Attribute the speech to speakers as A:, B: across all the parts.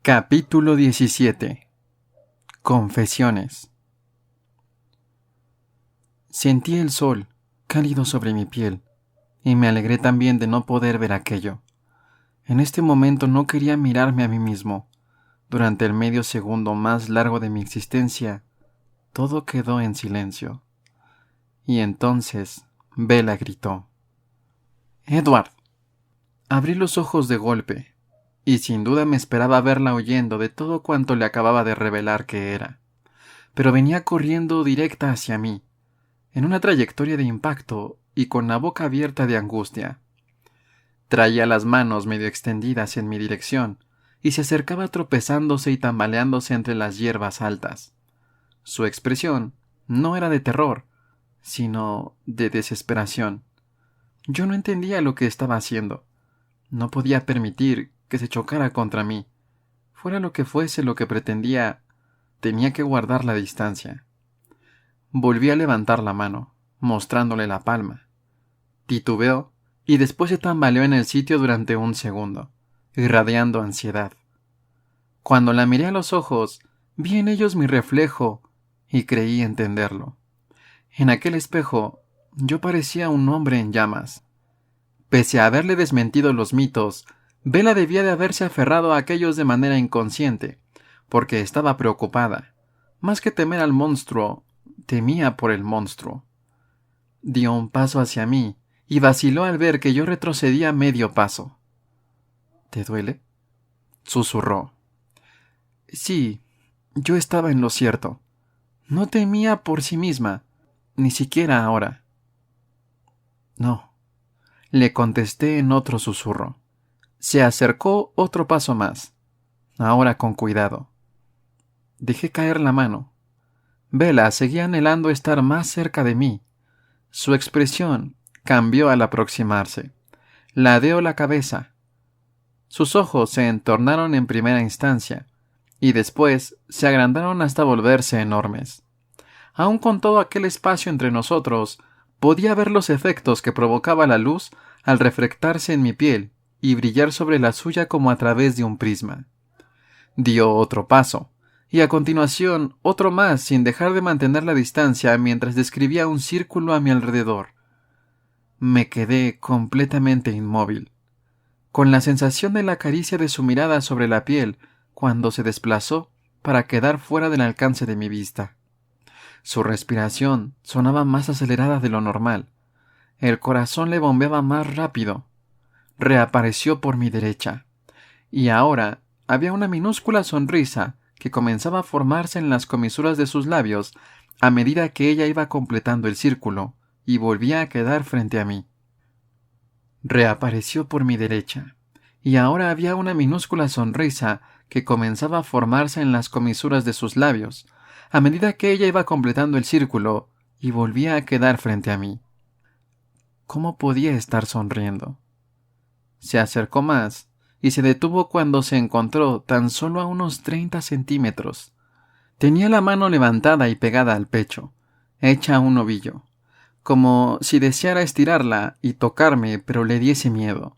A: Capítulo 17. Confesiones. Sentí el sol cálido sobre mi piel y me alegré también de no poder ver aquello. En este momento no quería mirarme a mí mismo. Durante el medio segundo más largo de mi existencia, todo quedó en silencio. Y entonces Bella gritó: «¡Edward!». Abrí los ojos de golpe, y sin duda me esperaba verla huyendo de todo cuanto le acababa de revelar que era. Pero venía corriendo directa hacia mí, en una trayectoria de impacto y con la boca abierta de angustia. Traía las manos medio extendidas en mi dirección, y se acercaba tropezándose y tambaleándose entre las hierbas altas. Su expresión no era de terror, sino de desesperación. Yo no entendía lo que estaba haciendo. No podía permitir que se chocara contra mí. Fuera lo que fuese lo que pretendía, tenía que guardar la distancia. Volví a levantar la mano, mostrándole la palma. Titubeó y después se tambaleó en el sitio durante un segundo, irradiando ansiedad. Cuando la miré a los ojos, vi en ellos mi reflejo y creí entenderlo. En aquel espejo, yo parecía un hombre en llamas. Pese a haberle desmentido los mitos, Bella debía de haberse aferrado a aquellos de manera inconsciente, porque estaba preocupada. Más que temer al monstruo, temía por el monstruo. Dio un paso hacia mí y vaciló al ver que yo retrocedía medio paso. «¿Te duele?», susurró. Sí, yo estaba en lo cierto. No temía por sí misma, ni siquiera ahora. No, le contesté en otro susurro. Se acercó otro paso más, ahora con cuidado. Dejé caer la mano. Bella seguía anhelando estar más cerca de mí. Su expresión cambió al aproximarse. Ladeó la cabeza. Sus ojos se entornaron en primera instancia, y después se agrandaron hasta volverse enormes. Aun con todo aquel espacio entre nosotros, podía ver los efectos que provocaba la luz al reflectarse en mi piel y brillar sobre la suya como a través de un prisma. Dio otro paso, y a continuación otro más sin dejar de mantener la distancia mientras describía un círculo a mi alrededor. Me quedé completamente inmóvil, con la sensación de la caricia de su mirada sobre la piel cuando se desplazó para quedar fuera del alcance de mi vista. Su respiración sonaba más acelerada de lo normal. El corazón le bombeaba más rápido. Reapareció por mi derecha, y ahora había una minúscula sonrisa que comenzaba a formarse en las comisuras de sus labios a medida que ella iba completando el círculo y volvía a quedar frente a mí. Reapareció por mi derecha, y ahora había una minúscula sonrisa que comenzaba a formarse en las comisuras de sus labios a medida que ella iba completando el círculo y volvía a quedar frente a mí. ¿Cómo podía estar sonriendo? Se acercó más y se detuvo cuando se encontró tan solo a unos 30 centímetros. Tenía la mano levantada y pegada al pecho, hecha un ovillo, como si deseara estirarla y tocarme, pero le diese miedo.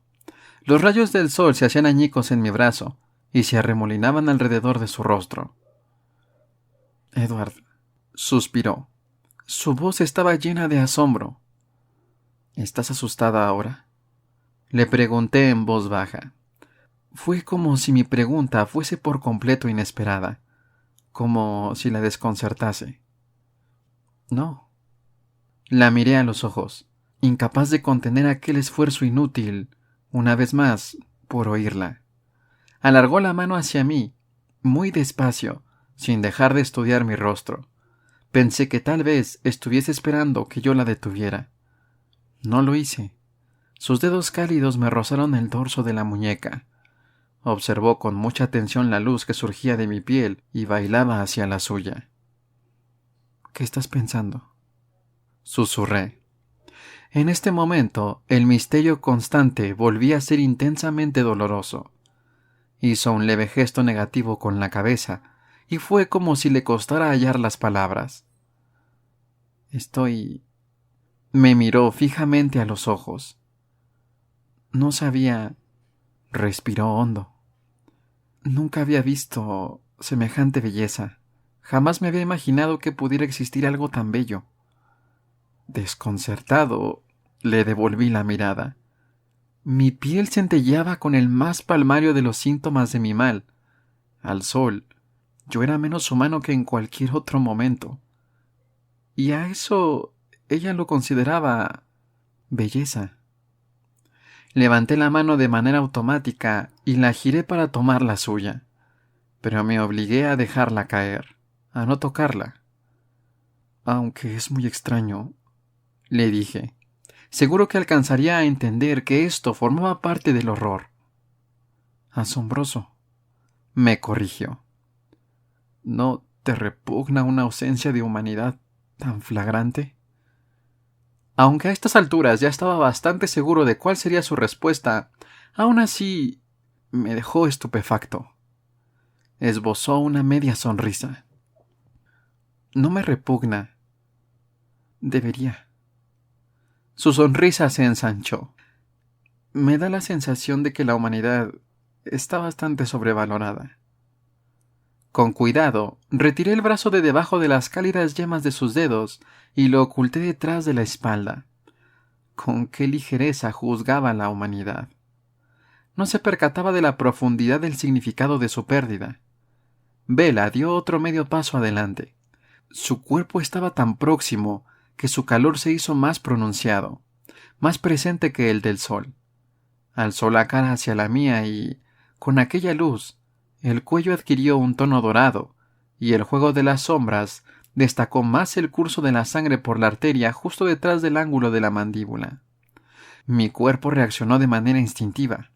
A: Los rayos del sol se hacían añicos en mi brazo y se arremolinaban alrededor de su rostro. «Edward», suspiró. Su voz estaba llena de asombro. «¿Estás asustada ahora?», le pregunté en voz baja. Fue como si mi pregunta fuese por completo inesperada, como si la desconcertase. «No». La miré a los ojos, incapaz de contener aquel esfuerzo inútil, una vez más, por oírla. Alargó la mano hacia mí, muy despacio, sin dejar de estudiar mi rostro. Pensé que tal vez estuviese esperando que yo la detuviera. No lo hice. Sus dedos cálidos me rozaron el dorso de la muñeca. Observó con mucha atención la luz que surgía de mi piel y bailaba hacia la suya. «¿Qué estás pensando?», susurré. En este momento, el misterio constante volvía a ser intensamente doloroso. Hizo un leve gesto negativo con la cabeza, y fue como si le costara hallar las palabras. Me miró fijamente a los ojos. No sabía. Respiró hondo. Nunca había visto semejante belleza. Jamás me había imaginado que pudiera existir algo tan bello. Desconcertado, le devolví la mirada. Mi piel centelleaba con el más palmario de los síntomas de mi mal. Al sol, yo era menos humano que en cualquier otro momento. Y a eso ella lo consideraba belleza. Levanté la mano de manera automática y la giré para tomar la suya, pero me obligué a dejarla caer, a no tocarla. Aunque es muy extraño, le dije. Seguro que alcanzaría a entender que esto formaba parte del horror. Asombroso, me corrigió. ¿No te repugna una ausencia de humanidad tan flagrante? Aunque a estas alturas ya estaba bastante seguro de cuál sería su respuesta, aún así me dejó estupefacto. Esbozó una media sonrisa. No me repugna. Debería. Su sonrisa se ensanchó. Me da la sensación de que la humanidad está bastante sobrevalorada. Con cuidado, retiré el brazo de debajo de las cálidas yemas de sus dedos y lo oculté detrás de la espalda. Con qué ligereza juzgaba la humanidad. No se percataba de la profundidad del significado de su pérdida. Bella dio otro medio paso adelante. Su cuerpo estaba tan próximo que su calor se hizo más pronunciado, más presente que el del sol. Alzó la cara hacia la mía y, con aquella luz, el cuello adquirió un tono dorado, y el juego de las sombras destacó más el curso de la sangre por la arteria justo detrás del ángulo de la mandíbula. Mi cuerpo reaccionó de manera instintiva.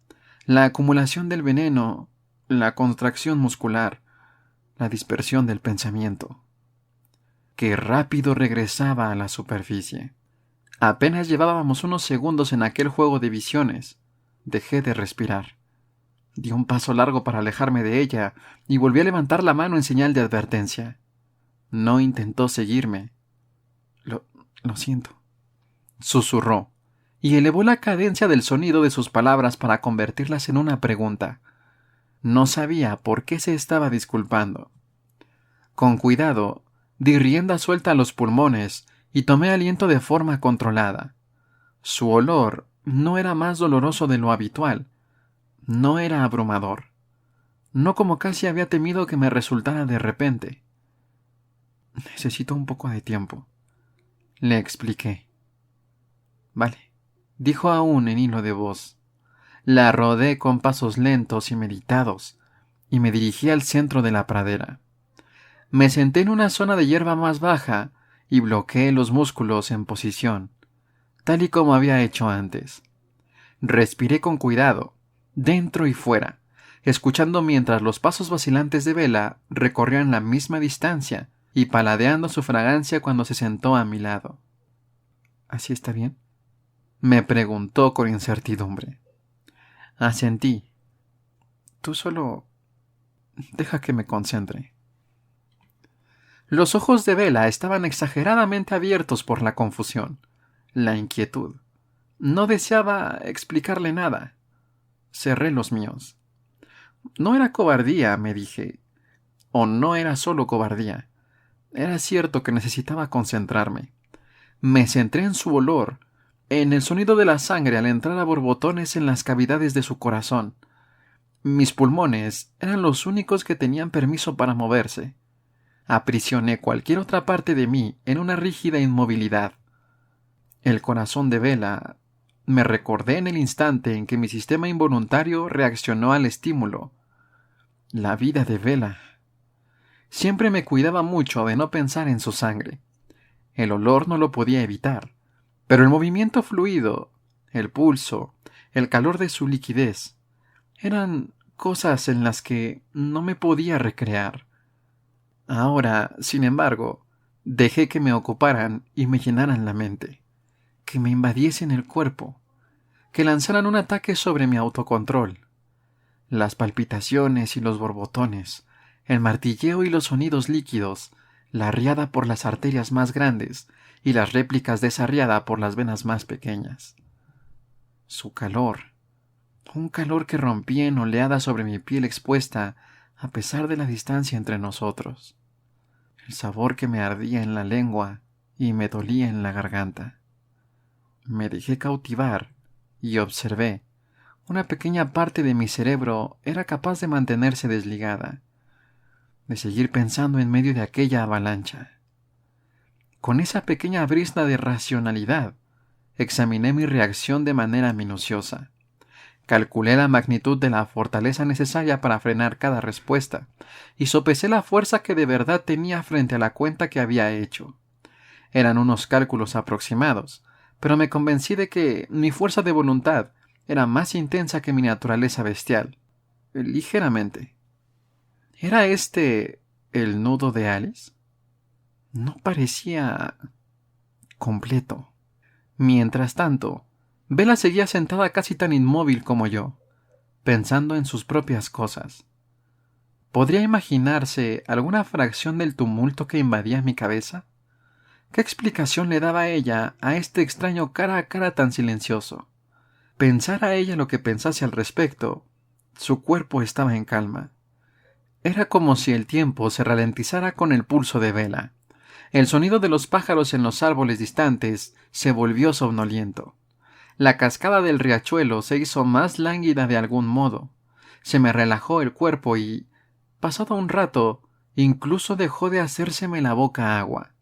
A: La acumulación del veneno, la contracción muscular, la dispersión del pensamiento. Qué rápido regresaba a la superficie. Apenas llevábamos unos segundos en aquel juego de visiones. Dejé de respirar. Di un paso largo para alejarme de ella y volví a levantar la mano en señal de advertencia. No intentó seguirme. Lo siento, susurró, y elevó la cadencia del sonido de sus palabras para convertirlas en una pregunta. No sabía por qué se estaba disculpando. Con cuidado, di rienda suelta a los pulmones y tomé aliento de forma controlada. Su olor no era más doloroso de lo habitual. No era abrumador. No como casi había temido que me resultara de repente. Necesito un poco de tiempo, le expliqué. Vale, dijo aún en hilo de voz. La rodeé con pasos lentos y meditados, y me dirigí al centro de la pradera. Me senté en una zona de hierba más baja y bloqueé los músculos en posición, tal y como había hecho antes. Respiré con cuidado, dentro y fuera, escuchando mientras los pasos vacilantes de Bella recorrían la misma distancia y paladeando su fragancia cuando se sentó a mi lado. ¿Así está bien?, me preguntó con incertidumbre. Asentí. Tú solo deja que me concentre. Los ojos de Bella estaban exageradamente abiertos por la confusión, la inquietud. No deseaba explicarle nada. Cerré los míos. No era cobardía, me dije. O no era solo cobardía. Era cierto que necesitaba concentrarme. Me centré en su olor, en el sonido de la sangre al entrar a borbotones en las cavidades de su corazón. Mis pulmones eran los únicos que tenían permiso para moverse. Aprisioné cualquier otra parte de mí en una rígida inmovilidad. El corazón de Bella. Me recordé en el instante en que mi sistema involuntario reaccionó al estímulo. La vida de Bella. Siempre me cuidaba mucho de no pensar en su sangre. El olor no lo podía evitar, pero el movimiento fluido, el pulso, el calor de su liquidez, eran cosas en las que no me podía recrear. Ahora, sin embargo, dejé que me ocuparan y me llenaran la mente, que me invadiesen el cuerpo, que lanzaran un ataque sobre mi autocontrol. Las palpitaciones y los borbotones, el martilleo y los sonidos líquidos, la riada por las arterias más grandes y las réplicas de esa riada por las venas más pequeñas. Su calor, un calor que rompía en oleadas sobre mi piel expuesta a pesar de la distancia entre nosotros, el sabor que me ardía en la lengua y me dolía en la garganta. Me dejé cautivar y observé. Una pequeña parte de mi cerebro era capaz de mantenerse desligada, de seguir pensando en medio de aquella avalancha. Con esa pequeña brizna de racionalidad, examiné mi reacción de manera minuciosa. Calculé la magnitud de la fortaleza necesaria para frenar cada respuesta, y sopesé la fuerza que de verdad tenía frente a la cuenta que había hecho. Eran unos cálculos aproximados, pero me convencí de que mi fuerza de voluntad era más intensa que mi naturaleza bestial. Ligeramente. ¿Era este el nudo de Alice? No parecía completo. Mientras tanto, Bella seguía sentada casi tan inmóvil como yo, pensando en sus propias cosas. ¿Podría imaginarse alguna fracción del tumulto que invadía mi cabeza? ¿Qué explicación le daba ella a este extraño cara a cara tan silencioso? Pensara ella lo que pensase al respecto, su cuerpo estaba en calma. Era como si el tiempo se ralentizara con el pulso de Bella. El sonido de los pájaros en los árboles distantes se volvió somnoliento. La cascada del riachuelo se hizo más lánguida de algún modo. Se me relajó el cuerpo y, pasado un rato, incluso dejó de hacérseme la boca agua.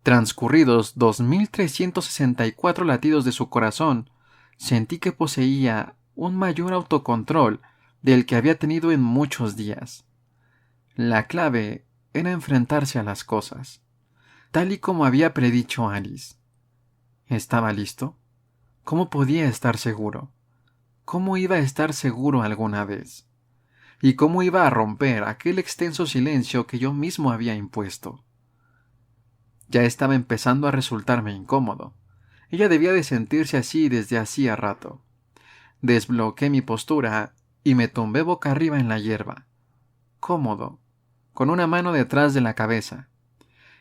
A: Transcurridos 2364 latidos de su corazón, sentí que poseía un mayor autocontrol del que había tenido en muchos días. La clave era enfrentarse a las cosas, tal y como había predicho Alice. ¿Estaba listo? ¿Cómo podía estar seguro? ¿Cómo iba a estar seguro alguna vez? ¿Y cómo iba a romper aquel extenso silencio que yo mismo había impuesto? Ya estaba empezando a resultarme incómodo. Ella debía de sentirse así desde hacía rato. Desbloqueé mi postura y me tumbé boca arriba en la hierba, cómodo, con una mano detrás de la cabeza.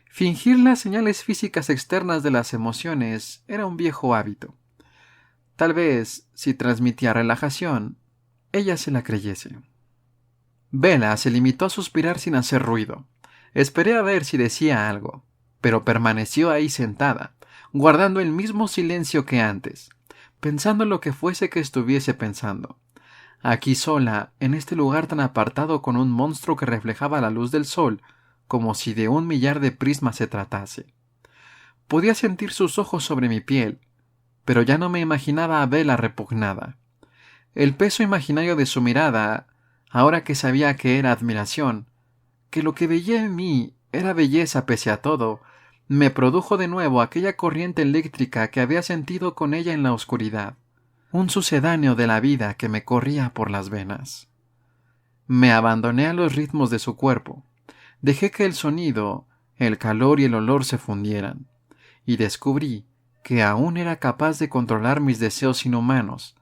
A: Fingir las señales físicas externas de las emociones era un viejo hábito. Tal vez, si transmitía relajación, ella se la creyese. Bella se limitó a suspirar sin hacer ruido. Esperé a ver si decía algo, pero permaneció ahí sentada, guardando el mismo silencio que antes, pensando lo que fuese que estuviese pensando. Aquí sola, en este lugar tan apartado con un monstruo que reflejaba la luz del sol, como si de 1.000.000 de prismas se tratase. Podía sentir sus ojos sobre mi piel, pero ya no me imaginaba a Bella repugnada. El peso imaginario de su mirada, ahora que sabía que era admiración, que lo que veía en mí era belleza pese a todo, me produjo de nuevo aquella corriente eléctrica que había sentido con ella en la oscuridad, un sucedáneo de la vida que me corría por las venas. Me abandoné a los ritmos de su cuerpo, dejé que el sonido, el calor y el olor se fundieran, y descubrí que aún era capaz de controlar mis deseos inhumanos,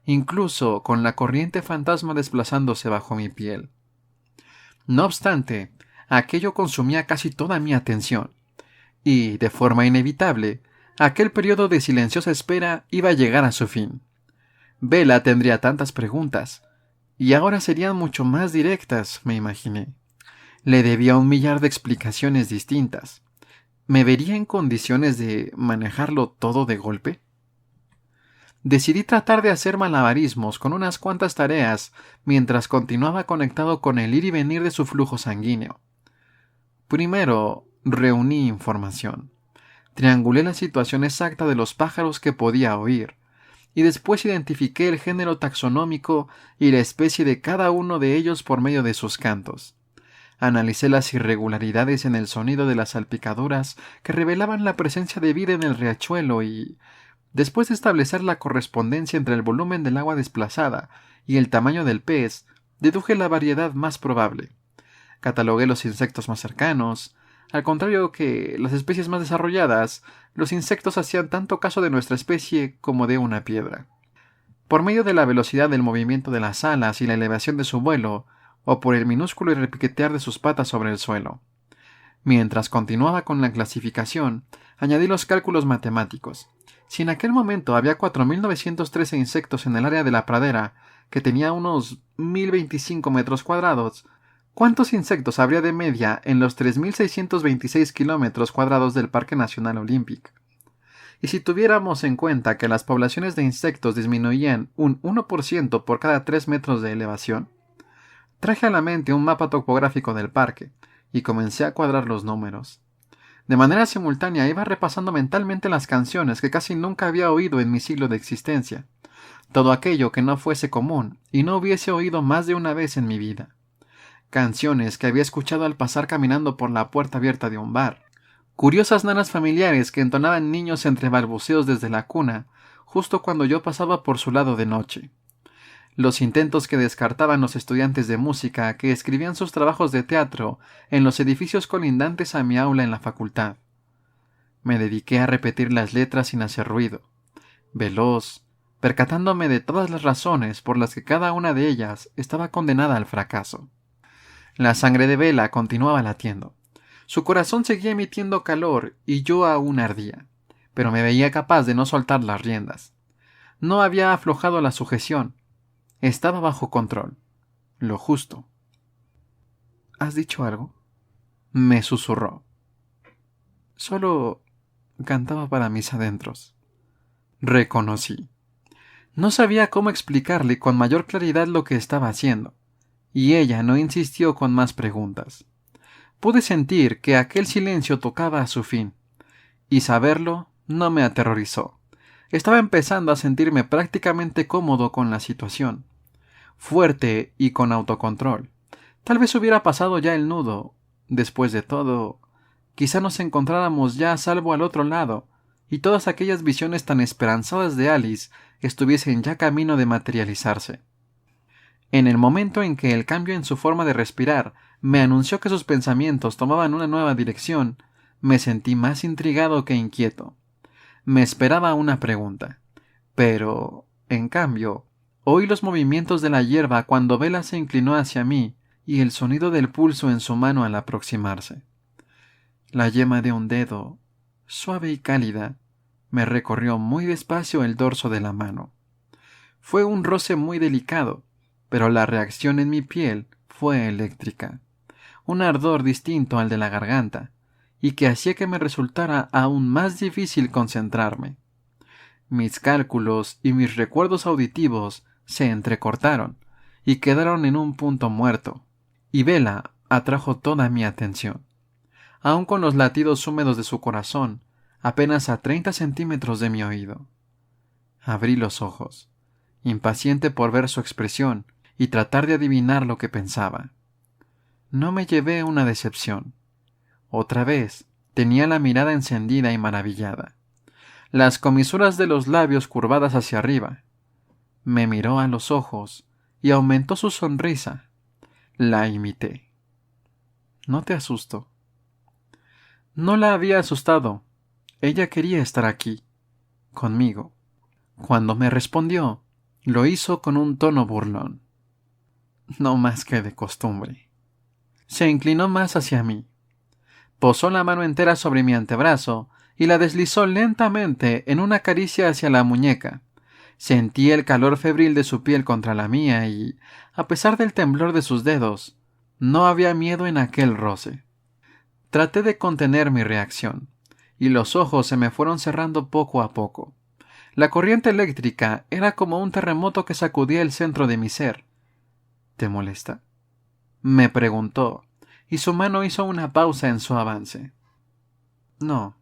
A: incluso con la corriente fantasma desplazándose bajo mi piel. No obstante, aquello consumía casi toda mi atención, y, de forma inevitable, aquel periodo de silenciosa espera iba a llegar a su fin. Bella tendría tantas preguntas, y ahora serían mucho más directas, me imaginé. Le debía 1.000.000 de explicaciones distintas. ¿Me vería en condiciones de manejarlo todo de golpe? Decidí tratar de hacer malabarismos con unas cuantas tareas mientras continuaba conectado con el ir y venir de su flujo sanguíneo. Primero, reuní información. Triangulé la situación exacta de los pájaros que podía oír, y después identifiqué el género taxonómico y la especie de cada uno de ellos por medio de sus cantos. Analicé las irregularidades en el sonido de las salpicaduras que revelaban la presencia de vida en el riachuelo y, después de establecer la correspondencia entre el volumen del agua desplazada y el tamaño del pez, deduje la variedad más probable. Catalogué los insectos más cercanos. Al contrario que las especies más desarrolladas, los insectos hacían tanto caso de nuestra especie como de una piedra. Por medio de la velocidad del movimiento de las alas y la elevación de su vuelo, o por el minúsculo repiquetear de sus patas sobre el suelo. Mientras continuaba con la clasificación, añadí los cálculos matemáticos. Si en aquel momento había 4.913 insectos en el área de la pradera, que tenía unos 1.025 metros cuadrados, ¿cuántos insectos habría de media en los 3.626 kilómetros cuadrados del Parque Nacional Olympic? Y si tuviéramos en cuenta que las poblaciones de insectos disminuían un 1% por cada 3 metros de elevación, traje a la mente un mapa topográfico del parque y comencé a cuadrar los números. De manera simultánea iba repasando mentalmente las canciones que casi nunca había oído en mi siglo de existencia, todo aquello que no fuese común y no hubiese oído más de una vez en mi vida. Canciones que había escuchado al pasar caminando por la puerta abierta de un bar. Curiosas nanas familiares que entonaban niños entre balbuceos desde la cuna, justo cuando yo pasaba por su lado de noche. Los intentos que descartaban los estudiantes de música que escribían sus trabajos de teatro en los edificios colindantes a mi aula en la facultad. Me dediqué a repetir las letras sin hacer ruido, veloz, percatándome de todas las razones por las que cada una de ellas estaba condenada al fracaso. La sangre de Bella continuaba latiendo. Su corazón seguía emitiendo calor y yo aún ardía, pero me veía capaz de no soltar las riendas. No había aflojado la sujeción. Estaba bajo control. Lo justo. ¿Has dicho algo?, me susurró. Solo cantaba para mis adentros. Reconocí. No sabía cómo explicarle con mayor claridad lo que estaba haciendo, y ella no insistió con más preguntas. Pude sentir que aquel silencio tocaba a su fin, y saberlo no me aterrorizó. Estaba empezando a sentirme prácticamente cómodo con la situación, fuerte y con autocontrol. Tal vez hubiera pasado ya el nudo. Después de todo, quizá nos encontráramos ya a salvo al otro lado, y todas aquellas visiones tan esperanzadas de Alice estuviesen ya camino de materializarse. En el momento en que el cambio en su forma de respirar me anunció que sus pensamientos tomaban una nueva dirección, me sentí más intrigado que inquieto. Me esperaba una pregunta, pero, en cambio, oí los movimientos de la hierba cuando Bella se inclinó hacia mí y el sonido del pulso en su mano al aproximarse. La yema de un dedo, suave y cálida, me recorrió muy despacio el dorso de la mano. Fue un roce muy delicado, pero la reacción en mi piel fue eléctrica, un ardor distinto al de la garganta, y que hacía que me resultara aún más difícil concentrarme. Mis cálculos y mis recuerdos auditivos se entrecortaron y quedaron en un punto muerto, y Bella atrajo toda mi atención. Aun con los latidos húmedos de su corazón, apenas a 30 centímetros de mi oído. Abrí los ojos, impaciente por ver su expresión y tratar de adivinar lo que pensaba. No me llevé una decepción. Otra vez tenía la mirada encendida y maravillada, las comisuras de los labios curvadas hacia arriba. Me miró a los ojos y aumentó su sonrisa. La imité. No te asusto. No la había asustado. Ella quería estar aquí, conmigo. Cuando me respondió, lo hizo con un tono burlón. No más que de costumbre. Se inclinó más hacia mí. Posó la mano entera sobre mi antebrazo y la deslizó lentamente en una caricia hacia la muñeca. Sentí el calor febril de su piel contra la mía y, a pesar del temblor de sus dedos, no había miedo en aquel roce. Traté de contener mi reacción, y los ojos se me fueron cerrando poco a poco. La corriente eléctrica era como un terremoto que sacudía el centro de mi ser. ¿Te molesta?, me preguntó, y su mano hizo una pausa en su avance. No,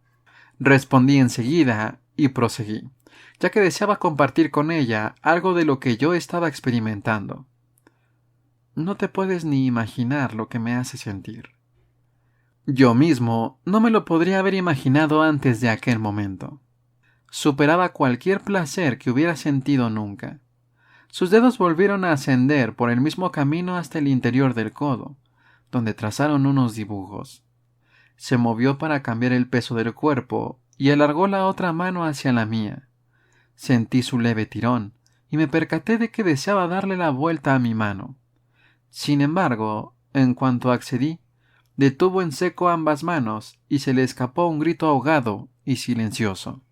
A: respondí enseguida y proseguí, ya que deseaba compartir con ella algo de lo que yo estaba experimentando. No te puedes ni imaginar lo que me hace sentir. Yo mismo no me lo podría haber imaginado antes de aquel momento. Superaba cualquier placer que hubiera sentido nunca. Sus dedos volvieron a ascender por el mismo camino hasta el interior del codo, donde trazaron unos dibujos. Se movió para cambiar el peso del cuerpo y alargó la otra mano hacia la mía. Sentí su leve tirón y me percaté de que deseaba darle la vuelta a mi mano. Sin embargo, en cuanto accedí, detuvo en seco ambas manos y se le escapó un grito ahogado y silencioso.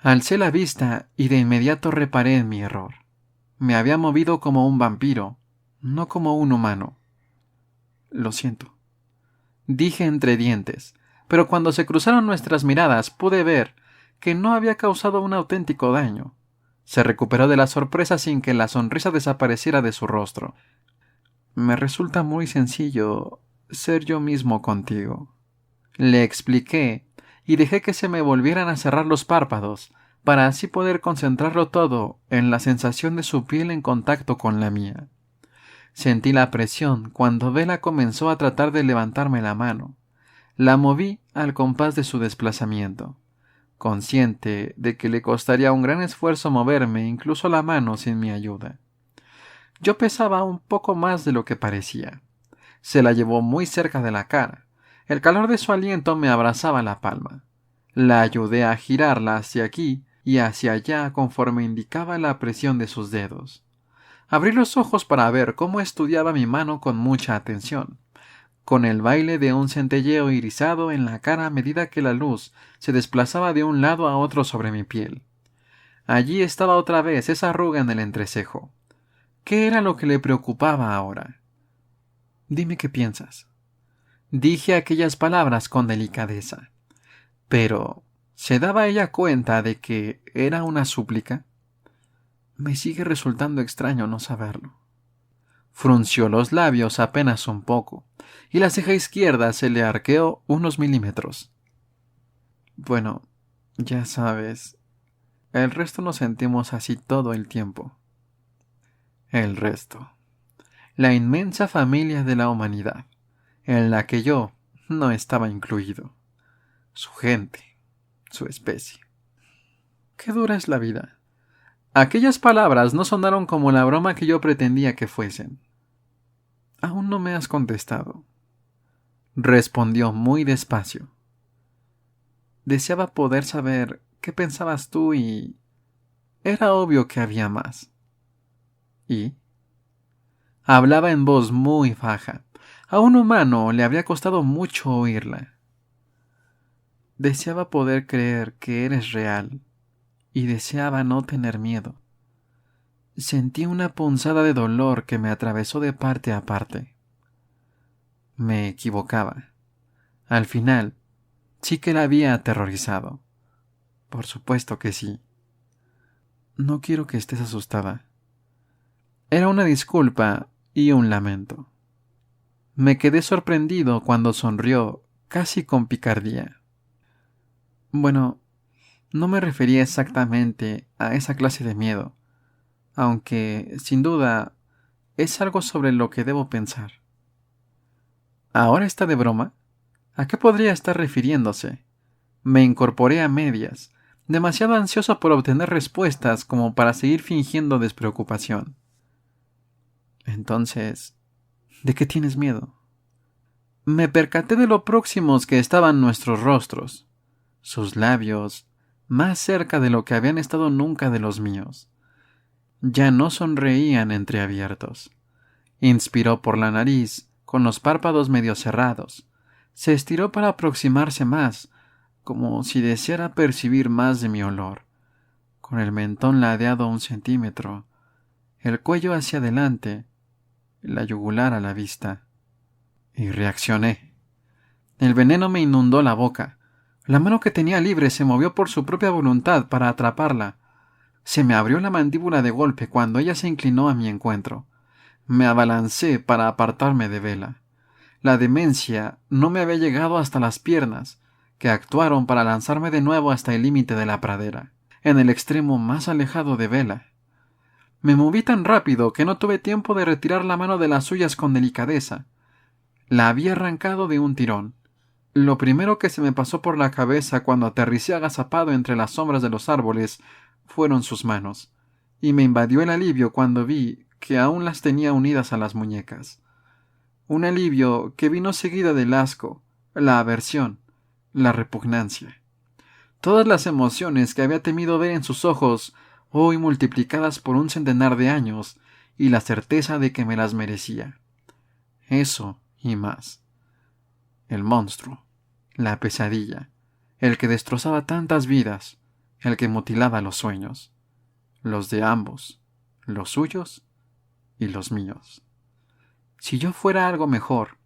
A: Alcé la vista y de inmediato reparé en mi error. Me había movido como un vampiro, no como un humano. Lo siento, dije entre dientes, pero cuando se cruzaron nuestras miradas pude ver que no había causado un auténtico daño. Se recuperó de la sorpresa sin que la sonrisa desapareciera de su rostro. Me resulta muy sencillo ser yo mismo contigo, le expliqué, y dejé que se me volvieran a cerrar los párpados, para así poder concentrarlo todo en la sensación de su piel en contacto con la mía. Sentí la presión cuando Bella comenzó a tratar de levantarme la mano. La moví al compás de su desplazamiento, consciente de que le costaría un gran esfuerzo moverme incluso la mano sin mi ayuda. Yo pesaba un poco más de lo que parecía. Se la llevó muy cerca de la cara. El calor de su aliento me abrazaba la palma. La ayudé a girarla hacia aquí y hacia allá conforme indicaba la presión de sus dedos. Abrí los ojos para ver cómo estudiaba mi mano con mucha atención, con el baile de un centelleo irisado en la cara a medida que la luz se desplazaba de un lado a otro sobre mi piel. Allí estaba otra vez esa arruga en el entrecejo. ¿Qué era lo que le preocupaba ahora? Dime qué piensas. Dije aquellas palabras con delicadeza. Pero, ¿se daba ella cuenta de que era una súplica? Me sigue resultando extraño no saberlo. Frunció los labios apenas un poco, y la ceja izquierda se le arqueó unos milímetros. Bueno, ya sabes, el resto nos sentimos así todo el tiempo. El resto. La inmensa familia de la humanidad, en la que yo no estaba incluido. Su gente, su especie. Qué dura es la vida. Aquellas palabras no sonaron como la broma que yo pretendía que fuesen. Aún no me has contestado, respondió muy despacio. Deseaba poder saber qué pensabas tú y... Era obvio que había más. ¿Y? Hablaba en voz muy baja. A un humano le habría costado mucho oírla. Deseaba poder creer que eres real y deseaba no tener miedo. Sentí una punzada de dolor que me atravesó de parte a parte. Me equivocaba. Al final, sí que la había aterrorizado. Por supuesto que sí. No quiero que estés asustada. Era una disculpa y un lamento. Me quedé sorprendido cuando sonrió, casi con picardía. Bueno, no me refería exactamente a esa clase de miedo, aunque, sin duda, es algo sobre lo que debo pensar. ¿Ahora está de broma? ¿A qué podría estar refiriéndose? Me incorporé a medias, demasiado ansioso por obtener respuestas como para seguir fingiendo despreocupación. Entonces, ¿de qué tienes miedo? Me percaté de lo próximos que estaban nuestros rostros, sus labios, más cerca de lo que habían estado nunca de los míos. Ya no sonreían entreabiertos. Inspiró por la nariz, con los párpados medio cerrados. Se estiró para aproximarse más, como si deseara percibir más de mi olor, con el mentón ladeado 1 centímetro, el cuello hacia adelante, la yugular a la vista. Y reaccioné. El veneno me inundó la boca. La mano que tenía libre se movió por su propia voluntad para atraparla. Se me abrió la mandíbula de golpe cuando ella se inclinó a mi encuentro. Me abalancé para apartarme de Bella. La demencia no me había llegado hasta las piernas, que actuaron para lanzarme de nuevo hasta el límite de la pradera, en el extremo más alejado de Bella. Me moví tan rápido que no tuve tiempo de retirar la mano de las suyas con delicadeza. La había arrancado de un tirón. Lo primero que se me pasó por la cabeza cuando aterricé agazapado entre las sombras de los árboles fueron sus manos, y me invadió el alivio cuando vi que aún las tenía unidas a las muñecas. Un alivio que vino seguida del asco, la aversión, la repugnancia. Todas las emociones que había temido ver en sus ojos, hoy multiplicadas por 100 de años, y la certeza de que me las merecía. Eso y más. El monstruo, la pesadilla, el que destrozaba tantas vidas, el que mutilaba los sueños, los de ambos, los suyos y los míos. Si yo fuera algo mejor,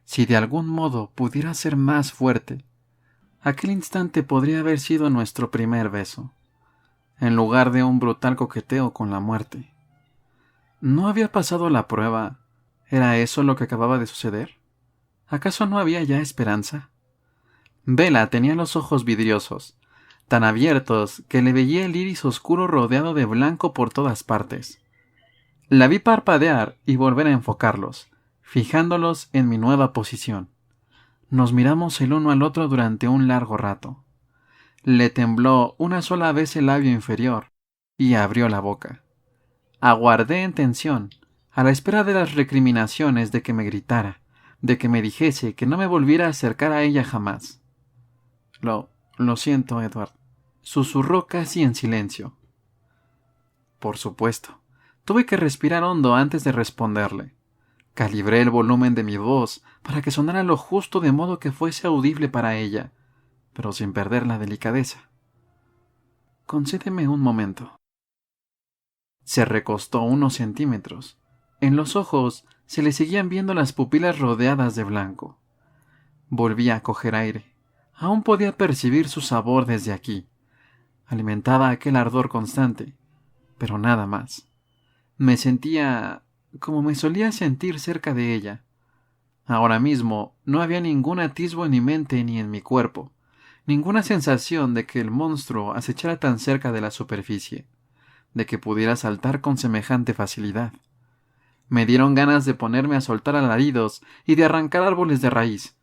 A: si de algún modo pudiera ser más fuerte, aquel instante podría haber sido nuestro primer beso, en lugar de un brutal coqueteo con la muerte. ¿No había pasado la prueba? ¿Era eso lo que acababa de suceder? ¿Acaso no había ya esperanza? Bella tenía los ojos vidriosos, tan abiertos que le veía el iris oscuro rodeado de blanco por todas partes. La vi parpadear y volver a enfocarlos, fijándolos en mi nueva posición. Nos miramos el uno al otro durante un largo rato. Le tembló una sola vez el labio inferior y abrió la boca. Aguardé en tensión, a la espera de las recriminaciones de que me gritara, de que me dijese que no me volviera a acercar a ella jamás. Lo siento, Edward, susurró casi en silencio. Por supuesto. Tuve que respirar hondo antes de responderle. Calibré el volumen de mi voz para que sonara lo justo de modo que fuese audible para ella, pero sin perder la delicadeza. Concédeme un momento. Se recostó unos centímetros. En los ojos se le seguían viendo las pupilas rodeadas de blanco. Volví a coger aire. Aún podía percibir su sabor desde aquí. Alimentaba aquel ardor constante, pero nada más. Me sentía como me solía sentir cerca de ella. Ahora mismo no había ningún atisbo en mi mente ni en mi cuerpo, ninguna sensación de que el monstruo acechara tan cerca de la superficie, de que pudiera saltar con semejante facilidad. Me dieron ganas de ponerme a soltar alaridos y de arrancar árboles de raíz.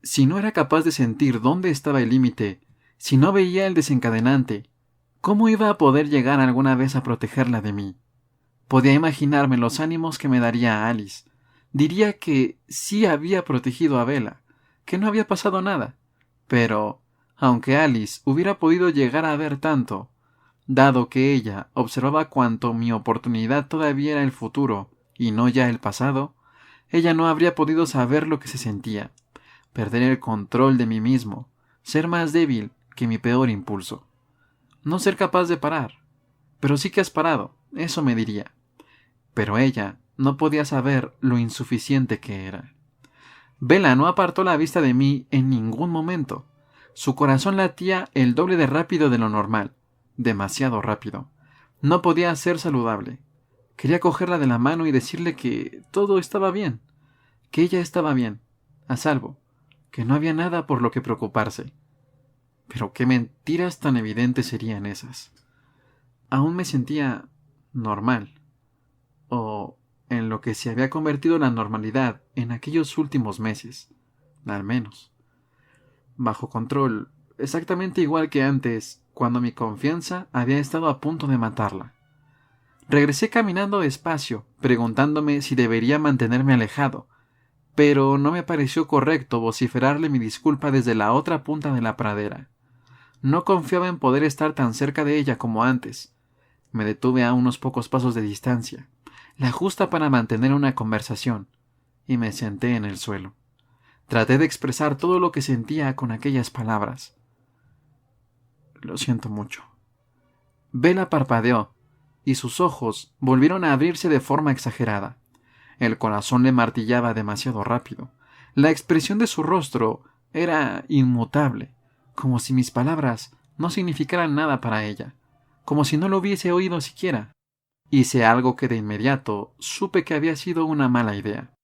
A: Si no era capaz de sentir dónde estaba el límite, si no veía el desencadenante, ¿cómo iba a poder llegar alguna vez a protegerla de mí? Podía imaginarme los ánimos que me daría Alice. Diría que sí había protegido a Bella, que no había pasado nada. Pero, aunque Alice hubiera podido llegar a ver tanto, dado que ella observaba cuanto mi oportunidad todavía era el futuro y no ya el pasado, ella no habría podido saber lo que se sentía, perder el control de mí mismo, ser más débil que mi peor impulso. No ser capaz de parar. Pero sí que has parado, eso me diría. Pero ella no podía saber lo insuficiente que era. Bella no apartó la vista de mí en ningún momento. Su corazón latía el doble de rápido de lo normal, demasiado rápido. No podía ser saludable. Quería cogerla de la mano y decirle que todo estaba bien, que ella estaba bien, a salvo, que no había nada por lo que preocuparse. Pero qué mentiras tan evidentes serían esas. Aún me sentía normal, o en lo que se había convertido la normalidad en aquellos últimos meses, al menos. Bajo control, exactamente igual que antes, cuando mi confianza había estado a punto de matarla. Regresé caminando despacio, preguntándome si debería mantenerme alejado, pero no me pareció correcto vociferarle mi disculpa desde la otra punta de la pradera. No confiaba en poder estar tan cerca de ella como antes. Me detuve a unos pocos pasos de distancia, la justa para mantener una conversación, y me senté en el suelo. Traté de expresar todo lo que sentía con aquellas palabras. Lo siento mucho. Bella parpadeó, y sus ojos volvieron a abrirse de forma exagerada. El corazón le martillaba demasiado rápido. La expresión de su rostro era inmutable, como si mis palabras no significaran nada para ella, como si no lo hubiese oído siquiera. Hice algo que de inmediato supe que había sido una mala idea.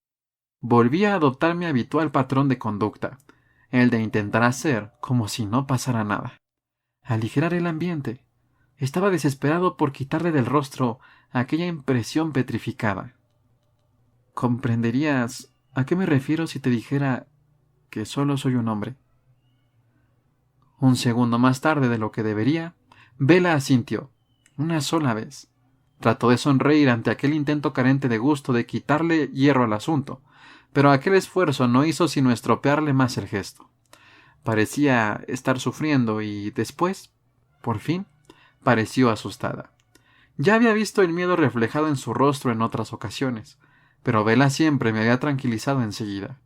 A: Volví a adoptar mi habitual patrón de conducta, el de intentar hacer como si no pasara nada. Aligerar el ambiente. Estaba desesperado por quitarle del rostro aquella impresión petrificada. ¿Comprenderías a qué me refiero si te dijera que solo soy un hombre? Un segundo más tarde de lo que debería, Bella asintió, una sola vez. Trató de sonreír ante aquel intento carente de gusto de quitarle hierro al asunto, pero aquel esfuerzo no hizo sino estropearle más el gesto. Parecía estar sufriendo y después, por fin, pareció asustada. Ya había visto el miedo reflejado en su rostro en otras ocasiones, pero Bella siempre me había tranquilizado enseguida.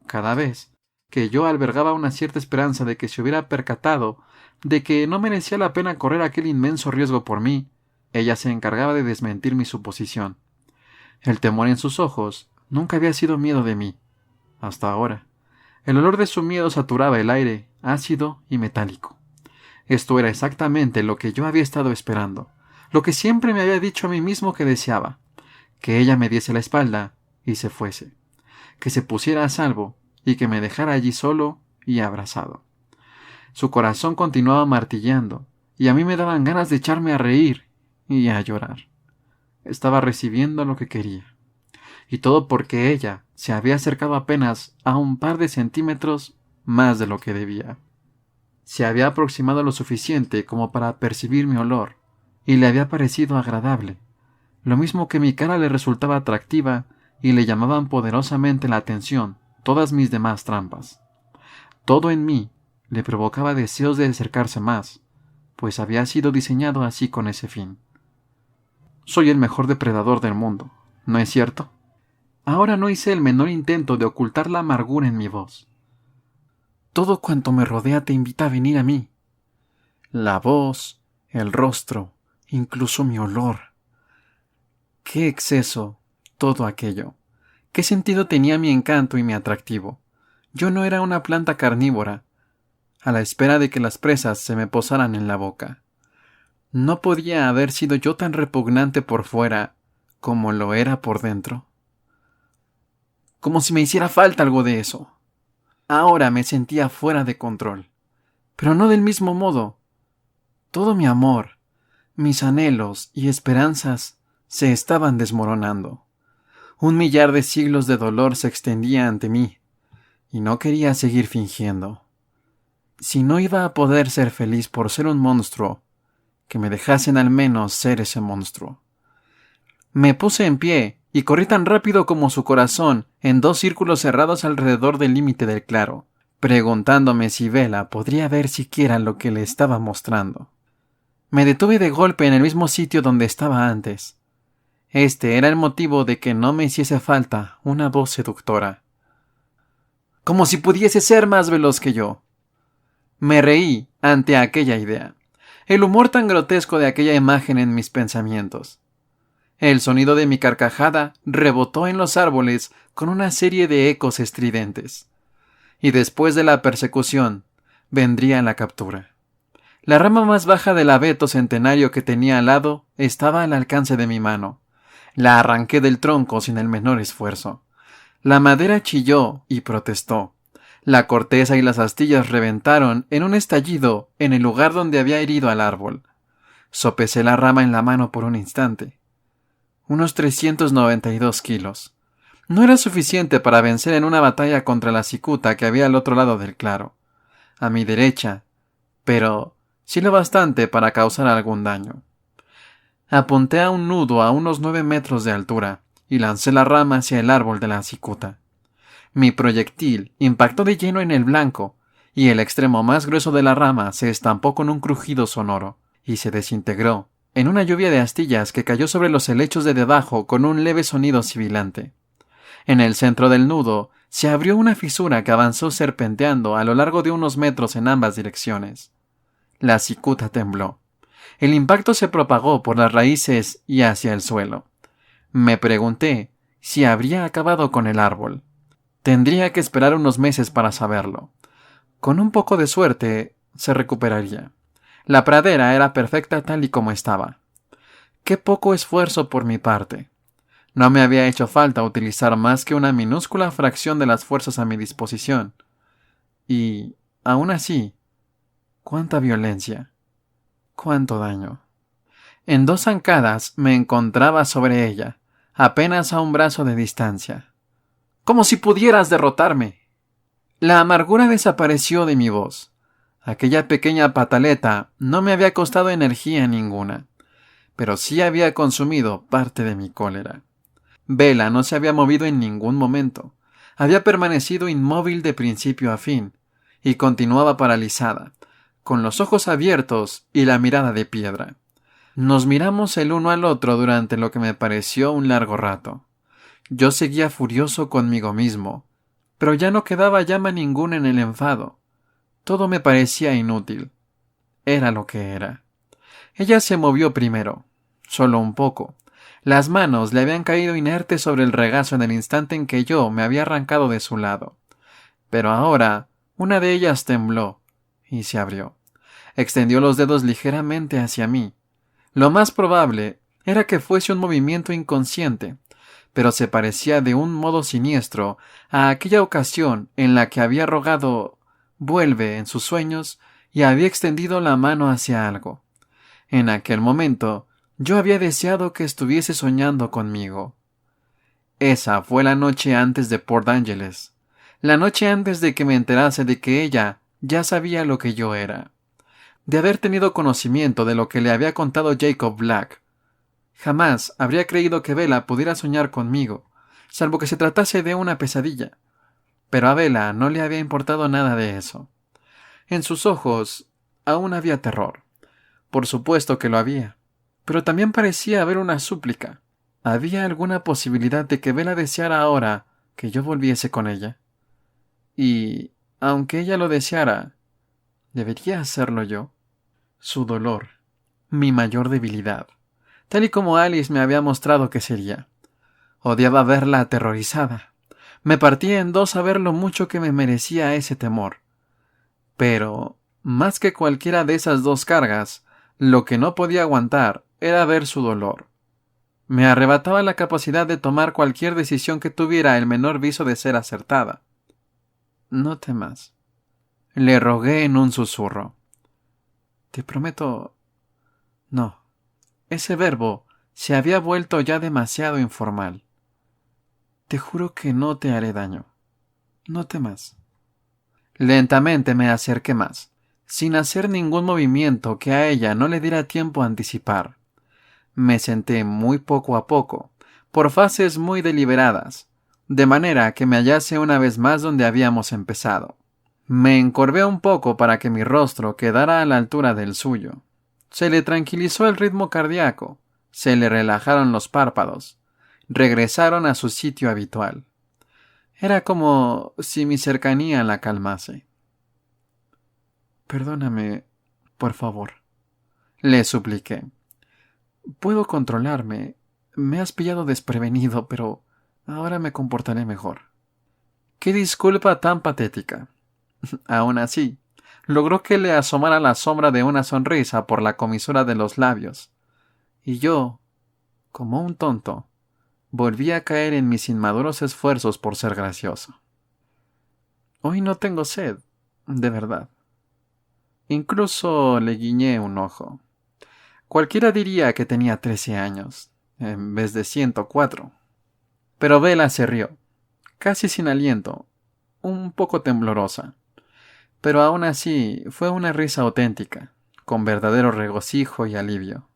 A: Cada vez que yo albergaba una cierta esperanza de que se hubiera percatado de que no merecía la pena correr aquel inmenso riesgo por mí, ella se encargaba de desmentir mi suposición. El temor en sus ojos nunca había sido miedo de mí, hasta ahora. El olor de su miedo saturaba el aire, ácido y metálico. Esto era exactamente lo que yo había estado esperando, lo que siempre me había dicho a mí mismo que deseaba, que ella me diese la espalda y se fuese, que se pusiera a salvo y que me dejara allí solo y abrazado. Su corazón continuaba martilleando, y a mí me daban ganas de echarme a reír y a llorar. Estaba recibiendo lo que quería, y todo porque ella se había acercado apenas a un par de centímetros más de lo que debía. Se había aproximado lo suficiente como para percibir mi olor, y le había parecido agradable, lo mismo que mi cara le resultaba atractiva y le llamaban poderosamente la atención todas mis demás trampas. Todo en mí le provocaba deseos de acercarse más, pues había sido diseñado así con ese fin. Soy el mejor depredador del mundo, ¿no es cierto? Ahora no hice el menor intento de ocultar la amargura en mi voz. Todo cuanto me rodea te invita a venir a mí. La voz, el rostro, incluso mi olor. ¡Qué exceso! Todo aquello. ¿Qué sentido tenía mi encanto y mi atractivo? Yo no era una planta carnívora, a la espera de que las presas se me posaran en la boca. ¿No podía haber sido yo tan repugnante por fuera como lo era por dentro? Como si me hiciera falta algo de eso. Ahora me sentía fuera de control, pero no del mismo modo. Todo mi amor, mis anhelos y esperanzas se estaban desmoronando. 1.000.000 de siglos de dolor se extendía ante mí, y no quería seguir fingiendo. Si no iba a poder ser feliz por ser un monstruo, que me dejasen al menos ser ese monstruo. Me puse en pie y corrí tan rápido como su corazón en 2 círculos cerrados alrededor del límite del claro, preguntándome si Bella podría ver siquiera lo que le estaba mostrando. Me detuve de golpe en el mismo sitio donde estaba antes. Este era el motivo de que no me hiciese falta una voz seductora. Como si pudiese ser más veloz que yo. Me reí ante aquella idea, el humor tan grotesco de aquella imagen en mis pensamientos. El sonido de mi carcajada rebotó en los árboles con una serie de ecos estridentes. Y después de la persecución, vendría la captura. La rama más baja del abeto centenario que tenía al lado estaba al alcance de mi mano. La arranqué del tronco sin el menor esfuerzo. La madera chilló y protestó. La corteza y las astillas reventaron en un estallido en el lugar donde había herido al árbol. Sopesé la rama en la mano por un instante. Unos 392 kilos. No era suficiente para vencer en una batalla contra la cicuta que había al otro lado del claro, a mi derecha, pero sí lo bastante para causar algún daño. Apunté a un nudo a unos 9 metros de altura y lancé la rama hacia el árbol de la cicuta. Mi proyectil impactó de lleno en el blanco, y el extremo más grueso de la rama se estampó con un crujido sonoro, y se desintegró en una lluvia de astillas que cayó sobre los helechos de debajo con un leve sonido sibilante. En el centro del nudo se abrió una fisura que avanzó serpenteando a lo largo de unos metros en ambas direcciones. La cicuta tembló. El impacto se propagó por las raíces y hacia el suelo. Me pregunté si habría acabado con el árbol. Tendría que esperar unos meses para saberlo. Con un poco de suerte, se recuperaría. La pradera era perfecta tal y como estaba. Qué poco esfuerzo por mi parte. No me había hecho falta utilizar más que una minúscula fracción de las fuerzas a mi disposición. Y, aún así, cuánta violencia, cuánto daño. En 2 zancadas me encontraba sobre ella, apenas a un brazo de distancia. ¡Como si pudieras derrotarme! La amargura desapareció de mi voz. Aquella pequeña pataleta no me había costado energía ninguna, pero sí había consumido parte de mi cólera. Bella no se había movido en ningún momento. Había permanecido inmóvil de principio a fin, y continuaba paralizada, con los ojos abiertos y la mirada de piedra. Nos miramos el uno al otro durante lo que me pareció un largo rato. Yo seguía furioso conmigo mismo, pero ya no quedaba llama ninguna en el enfado. Todo me parecía inútil. Era lo que era. Ella se movió primero, solo un poco. Las manos le habían caído inertes sobre el regazo en el instante en que yo me había arrancado de su lado. Pero ahora una de ellas tembló y se abrió. Extendió los dedos ligeramente hacia mí. Lo más probable era que fuese un movimiento inconsciente, pero se parecía de un modo siniestro a aquella ocasión en la que había rogado «vuelve» en sus sueños y había extendido la mano hacia algo. En aquel momento, yo había deseado que estuviese soñando conmigo. Esa fue la noche antes de Port Angeles, la noche antes de que me enterase de que ella ya sabía lo que yo era. De haber tenido conocimiento de lo que le había contado Jacob Black, jamás habría creído que Bella pudiera soñar conmigo, salvo que se tratase de una pesadilla. Pero a Bella no le había importado nada de eso. En sus ojos aún había terror. Por supuesto que lo había, pero también parecía haber una súplica. ¿Había alguna posibilidad de que Bella deseara ahora que yo volviese con ella? Y, aunque ella lo deseara, ¿debería hacerlo yo? Su dolor, mi mayor debilidad, tal y como Alice me había mostrado que sería. Odiaba verla aterrorizada. Me partía en dos a ver lo mucho que me merecía ese temor. Pero, más que cualquiera de esas dos cargas, lo que no podía aguantar era ver su dolor. Me arrebataba la capacidad de tomar cualquier decisión que tuviera el menor viso de ser acertada. No temas, le rogué en un susurro. Te prometo... No, ese verbo se había vuelto ya demasiado informal. Te juro que no te haré daño. No temas. Lentamente me acerqué más, sin hacer ningún movimiento que a ella no le diera tiempo a anticipar. Me senté muy poco a poco, por fases muy deliberadas, de manera que me hallase una vez más donde habíamos empezado. Me encorvé un poco para que mi rostro quedara a la altura del suyo. Se le tranquilizó el ritmo cardíaco, se le relajaron los párpados, regresaron a su sitio habitual. Era como si mi cercanía la calmase. Perdóname, por favor, le supliqué. Puedo controlarme. Me has pillado desprevenido, pero ahora me comportaré mejor. ¡Qué disculpa tan patética! Aún así, logró que le asomara la sombra de una sonrisa por la comisura de los labios. Y yo, como un tonto, volví a caer en mis inmaduros esfuerzos por ser gracioso. Hoy no tengo sed, de verdad. Incluso le guiñé un ojo. Cualquiera diría que tenía 13 años, en vez de 104. Pero Bella se rió, casi sin aliento, un poco temblorosa. Pero aún así fue una risa auténtica, con verdadero regocijo y alivio.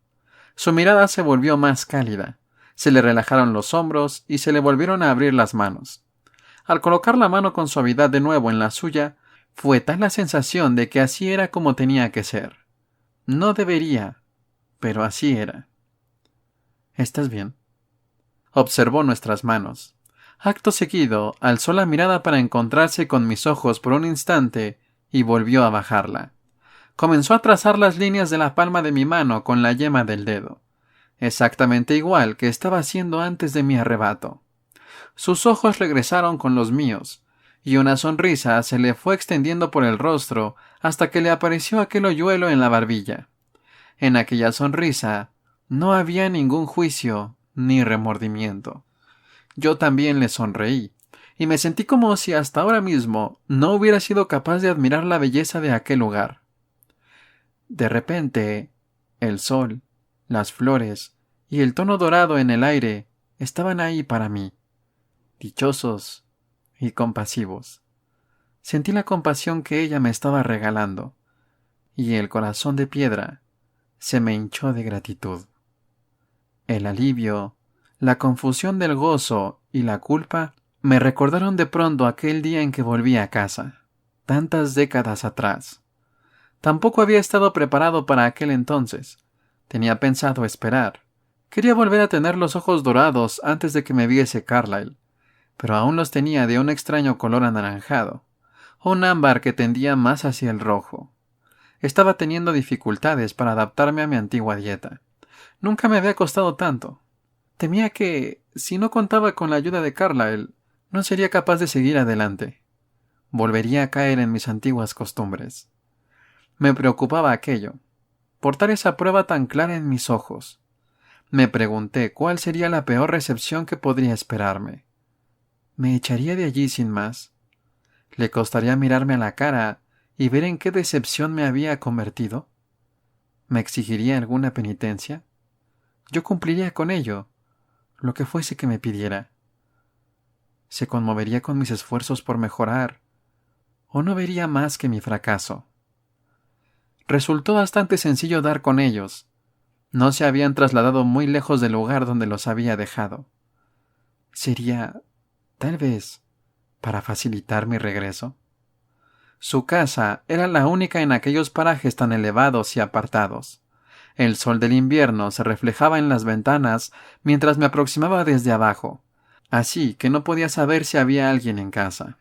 A: Su mirada se volvió más cálida, se le relajaron los hombros y se le volvieron a abrir las manos. Al colocar la mano con suavidad de nuevo en la suya, fue tal la sensación de que así era como tenía que ser. No debería, pero así era. ¿Estás bien? Observó nuestras manos. Acto seguido, alzó la mirada para encontrarse con mis ojos por un instante y volvió a bajarla. Comenzó a trazar las líneas de la palma de mi mano con la yema del dedo, exactamente igual que estaba haciendo antes de mi arrebato. Sus ojos regresaron con los míos, y una sonrisa se le fue extendiendo por el rostro hasta que le apareció aquel hoyuelo en la barbilla. En aquella sonrisa no había ningún juicio ni remordimiento. Yo también le sonreí, y me sentí como si hasta ahora mismo no hubiera sido capaz de admirar la belleza de aquel lugar. De repente, el sol, las flores y el tono dorado en el aire estaban ahí para mí, dichosos y compasivos. Sentí la compasión que ella me estaba regalando, y el corazón de piedra se me hinchó de gratitud. El alivio, la confusión del gozo y la culpa me recordaron de pronto aquel día en que volví a casa, tantas décadas atrás. Tampoco había estado preparado para aquel entonces. Tenía pensado esperar. Quería volver a tener los ojos dorados antes de que me viese Carlyle. pero aún los tenía de un extraño color anaranjado, un ámbar que tendía más hacia el rojo. Estaba teniendo dificultades para adaptarme a mi antigua dieta. Nunca me había costado tanto. Temía que, si no contaba con la ayuda de Carlyle, no sería capaz de seguir adelante. Volvería a caer en mis antiguas costumbres. Me preocupaba aquello, portar esa prueba tan clara en mis ojos. Me pregunté cuál sería la peor recepción que podría esperarme. ¿Me echaría de allí sin más? ¿Le costaría mirarme a la cara y ver en qué decepción me había convertido? ¿Me exigiría alguna penitencia? Yo cumpliría con ello, lo que fuese que me pidiera. ¿Se conmovería con mis esfuerzos por mejorar? ¿O no vería más que mi fracaso? Resultó bastante sencillo dar con ellos. No se habían trasladado muy lejos del lugar donde los había dejado. ¿Sería, tal vez, para facilitar mi regreso? Su casa era la única en aquellos parajes tan elevados y apartados. El sol del invierno se reflejaba en las ventanas mientras me aproximaba desde abajo, así que no podía saber si había alguien en casa.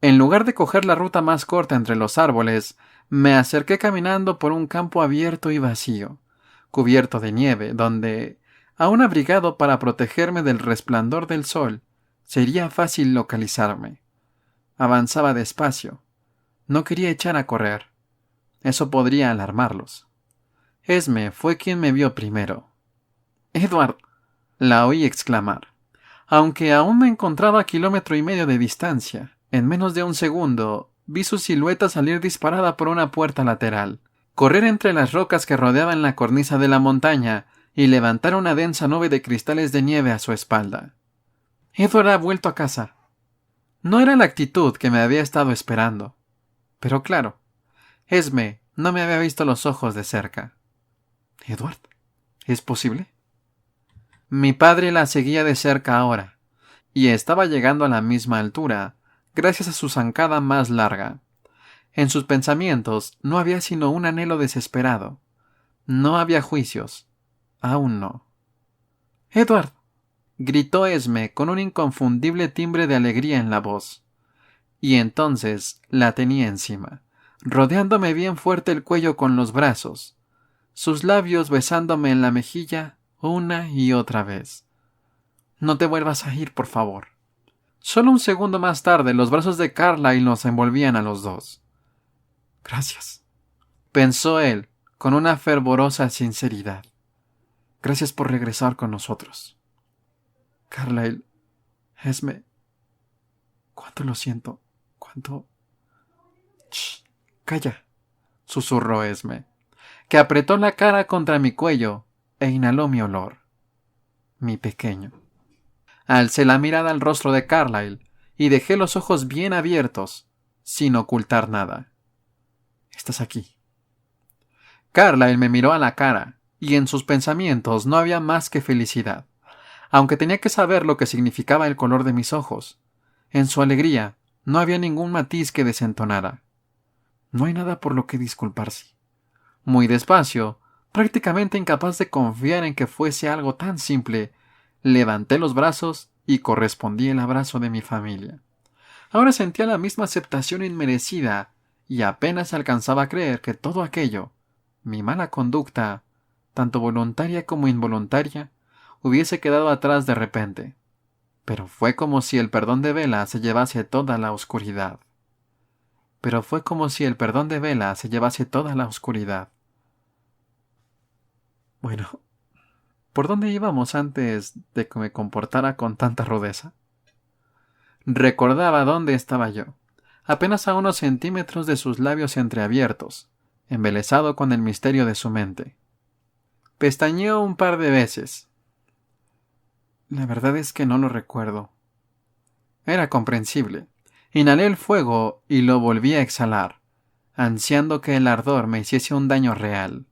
A: En lugar de coger la ruta más corta entre los árboles, me acerqué caminando por un campo abierto y vacío, cubierto de nieve, donde, aún abrigado para protegerme del resplandor del sol, sería fácil localizarme. Avanzaba despacio. No quería echar a correr. Eso podría alarmarlos. Esme fue quien me vio primero. «Edward», la oí exclamar. Aunque aún me encontraba a 1,5 kilómetros de distancia, en menos de un segundo vi su silueta salir disparada por una puerta lateral, correr entre las rocas que rodeaban la cornisa de la montaña y levantar una densa nube de cristales de nieve a su espalda. Edward ha vuelto a casa. No era la actitud que me había estado esperando. Pero claro, Esme no me había visto los ojos de cerca. ¿Edward? ¿Es posible? Mi padre la seguía de cerca ahora, y estaba llegando a la misma altura, gracias a su zancada más larga. En sus pensamientos no había sino un anhelo desesperado. No había juicios. Aún no. «Edward», gritó Esme con un inconfundible timbre de alegría en la voz. Y entonces la tenía encima, rodeándome bien fuerte el cuello con los brazos, sus labios besándome en la mejilla una y otra vez. «No te vuelvas a ir, por favor». Solo un segundo más tarde los brazos de Carlyle nos envolvían a los dos. «Gracias», pensó él con una fervorosa sinceridad. «Gracias por regresar con nosotros». «Carlyle, Esme, cuánto lo siento, cuánto...» «Shh, calla», susurró Esme, que apretó la cara contra mi cuello e inhaló mi olor. Mi pequeño. Alcé la mirada al rostro de Carlyle y dejé los ojos bien abiertos, sin ocultar nada. «Estás aquí». Carlyle me miró a la cara, y en sus pensamientos no había más que felicidad, aunque tenía que saber lo que significaba el color de mis ojos. En su alegría no había ningún matiz que desentonara. No hay nada por lo que disculparse. Muy despacio, prácticamente incapaz de confiar en que fuese algo tan simple, levanté los brazos y correspondí el abrazo de mi familia. Ahora sentía la misma aceptación inmerecida y apenas alcanzaba a creer que todo aquello, mi mala conducta, tanto voluntaria como involuntaria, hubiese quedado atrás de repente. Pero fue como si el perdón de Bella se llevase toda la oscuridad. Bueno, ¿por dónde íbamos antes de que me comportara con tanta rudeza? Recordaba dónde estaba yo, apenas a unos centímetros de sus labios entreabiertos, embelesado con el misterio de su mente. Pestañeó un par de veces. La verdad es que no lo recuerdo. Era comprensible. Inhalé el fuego y lo volví a exhalar, ansiando que el ardor me hiciese un daño real.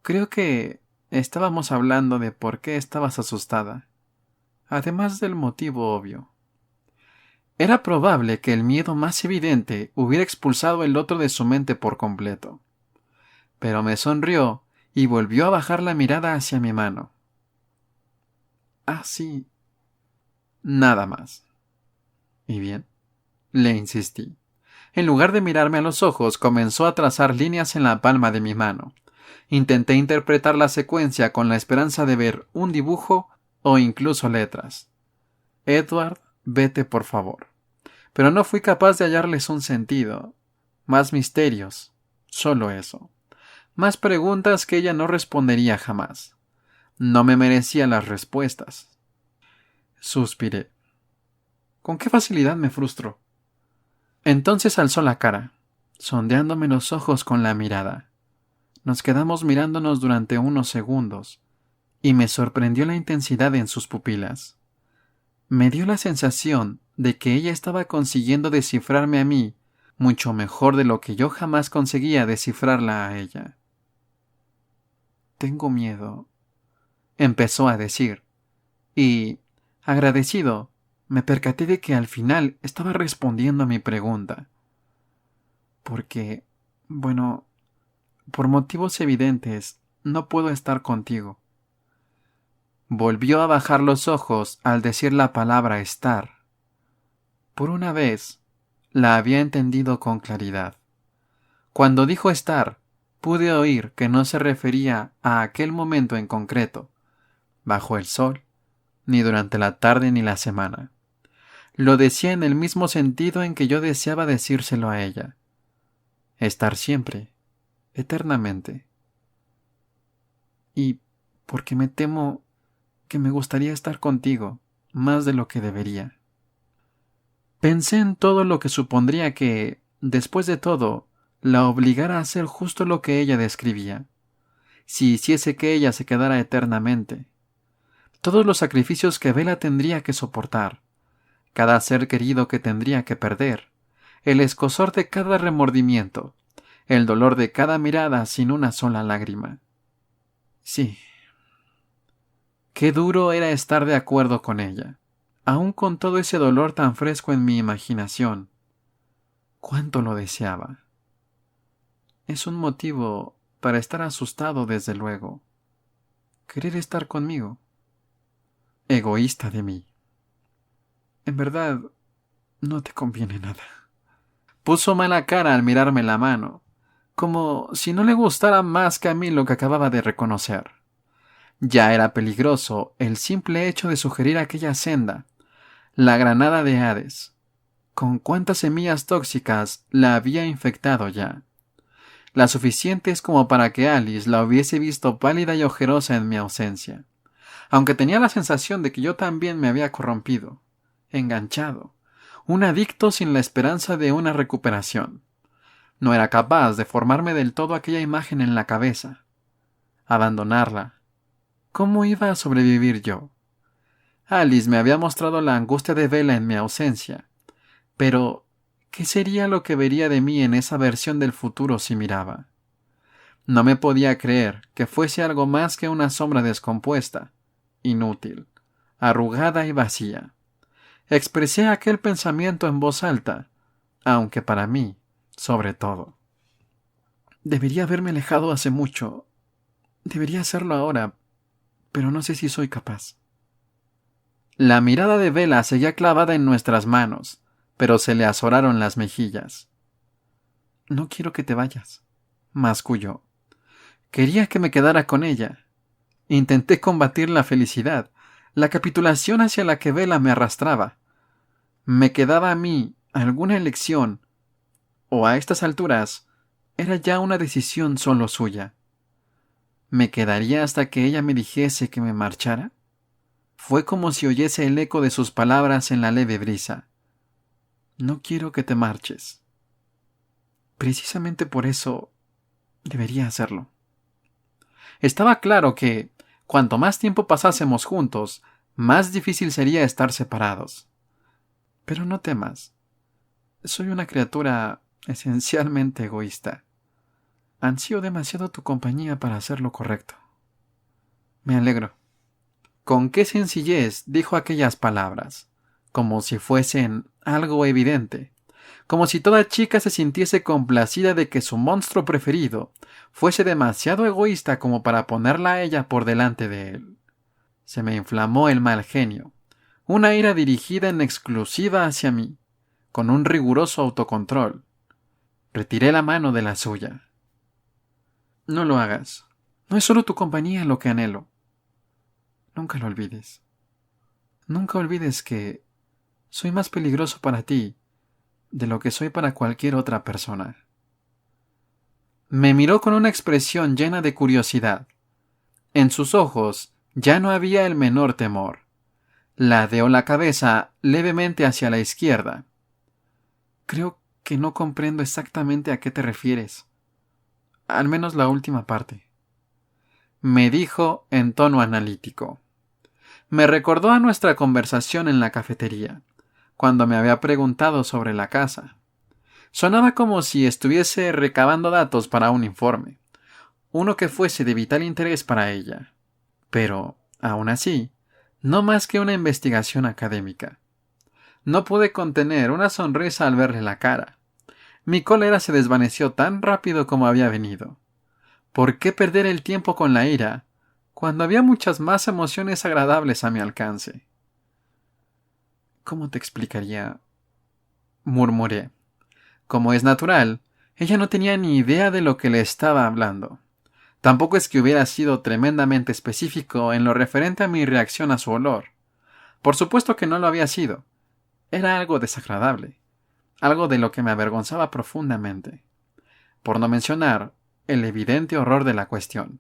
A: Creo que estábamos hablando de por qué estabas asustada, además del motivo obvio. Era probable que el miedo más evidente hubiera expulsado el otro de su mente por completo. Pero me sonrió y volvió a bajar la mirada hacia mi mano. «Ah, sí. Nada más. ¿Y bien? Le insistí. En lugar de mirarme a los ojos, comenzó a trazar líneas en la palma de mi mano. Intenté interpretar la secuencia con la esperanza de ver un dibujo o incluso letras. Edward, vete por favor. Pero no fui capaz de hallarles un sentido. Más misterios. Solo eso. Más preguntas que ella no respondería jamás. No me merecía las respuestas. Suspiré. ¿Con qué facilidad me frustro? Entonces alzó la cara, sondeándome los ojos con la mirada. Nos quedamos mirándonos durante unos segundos, y me sorprendió la intensidad en sus pupilas. Me dio la sensación de que ella estaba consiguiendo descifrarme a mí mucho mejor de lo que yo jamás conseguía descifrarla a ella. Tengo miedo, empezó a decir, y, agradecido, me percaté de que al final estaba respondiendo a mi pregunta. Porque, bueno, por motivos evidentes, no puedo estar contigo. Volvió a bajar los ojos al decir la palabra estar. Por una vez, la había entendido con claridad. Cuando dijo estar, pude oír que no se refería a aquel momento en concreto, bajo el sol, ni durante la tarde ni la semana. Lo decía en el mismo sentido en que yo deseaba decírselo a ella. Estar siempre, eternamente. Y porque me temo que me gustaría estar contigo más de lo que debería. Pensé en todo lo que supondría que, después de todo, la obligara a hacer justo lo que ella describía, si hiciese que ella se quedara eternamente. Todos los sacrificios que Bella tendría que soportar, cada ser querido que tendría que perder, el escozor de cada remordimiento, el dolor de cada mirada sin una sola lágrima. Sí. Qué duro era estar de acuerdo con ella, aun con todo ese dolor tan fresco en mi imaginación. Cuánto lo deseaba. Es un motivo para estar asustado, desde luego. Querer estar conmigo. Egoísta de mí. En verdad, no te conviene nada. Puso mala cara al mirarme la mano, como si no le gustara más que a mí lo que acababa de reconocer. Ya era peligroso el simple hecho de sugerir aquella senda, la granada de Hades. Con cuántas semillas tóxicas la había infectado ya. Las suficientes como para que Alice la hubiese visto pálida y ojerosa en mi ausencia, aunque tenía la sensación de que yo también me había corrompido, enganchado, un adicto sin la esperanza de una recuperación. No era capaz de formarme del todo aquella imagen en la cabeza. Abandonarla. ¿Cómo iba a sobrevivir yo? Alice me había mostrado la angustia de Bella en mi ausencia, pero ¿qué sería lo que vería de mí en esa versión del futuro si miraba? No me podía creer que fuese algo más que una sombra descompuesta, inútil, arrugada y vacía. Expresé aquel pensamiento en voz alta, aunque para mí, sobre todo. Debería haberme alejado hace mucho. Debería hacerlo ahora, pero no sé si soy capaz. La mirada de Bella seguía clavada en nuestras manos, pero se le azoraron las mejillas. No quiero que te vayas, masculló. Quería que me quedara con ella. Intenté combatir la felicidad, la capitulación hacia la que Bella me arrastraba. ¿Me quedaba a mí alguna elección? ¿O a estas alturas era ya una decisión solo suya? ¿Me quedaría hasta que ella me dijese que me marchara? Fue como si oyese el eco de sus palabras en la leve brisa. No quiero que te marches. Precisamente por eso debería hacerlo. Estaba claro que, cuanto más tiempo pasásemos juntos, más difícil sería estar separados. Pero no temas. Soy una criatura esencialmente egoísta. Ansío demasiado tu compañía para hacer lo correcto. Me alegro. Con qué sencillez dijo aquellas palabras, como si fuesen algo evidente, como si toda chica se sintiese complacida de que su monstruo preferido fuese demasiado egoísta como para ponerla a ella por delante de él. Se me inflamó el mal genio. una ira dirigida en exclusiva hacia mí, con un riguroso autocontrol. Retiré la mano de la suya. No lo hagas. No es solo tu compañía lo que anhelo. Nunca lo olvides. Nunca olvides que soy más peligroso para ti de lo que soy para cualquier otra persona. Me miró con una expresión llena de curiosidad. En sus ojos ya no había el menor temor. Ladeó la cabeza levemente hacia la izquierda. Creo que no comprendo exactamente a qué te refieres. Al menos la última parte. Me dijo en tono analítico. Me recordó a nuestra conversación en la cafetería, cuando me había preguntado sobre la casa. Sonaba como si estuviese recabando datos para un informe, uno que fuese de vital interés para ella. Pero, aún así, no más que una investigación académica. No pude contener una sonrisa al verle la cara. Mi cólera se desvaneció tan rápido como había venido. ¿Por qué perder el tiempo con la ira, cuando había muchas más emociones agradables a mi alcance? ¿Cómo te explicaría? Murmuré. Como es natural, ella no tenía ni idea de lo que le estaba hablando. Tampoco es que hubiera sido tremendamente específico en lo referente a mi reacción a su olor. Por supuesto que no lo había sido. Era algo desagradable, algo de lo que me avergonzaba profundamente. Por no mencionar el evidente horror de la cuestión.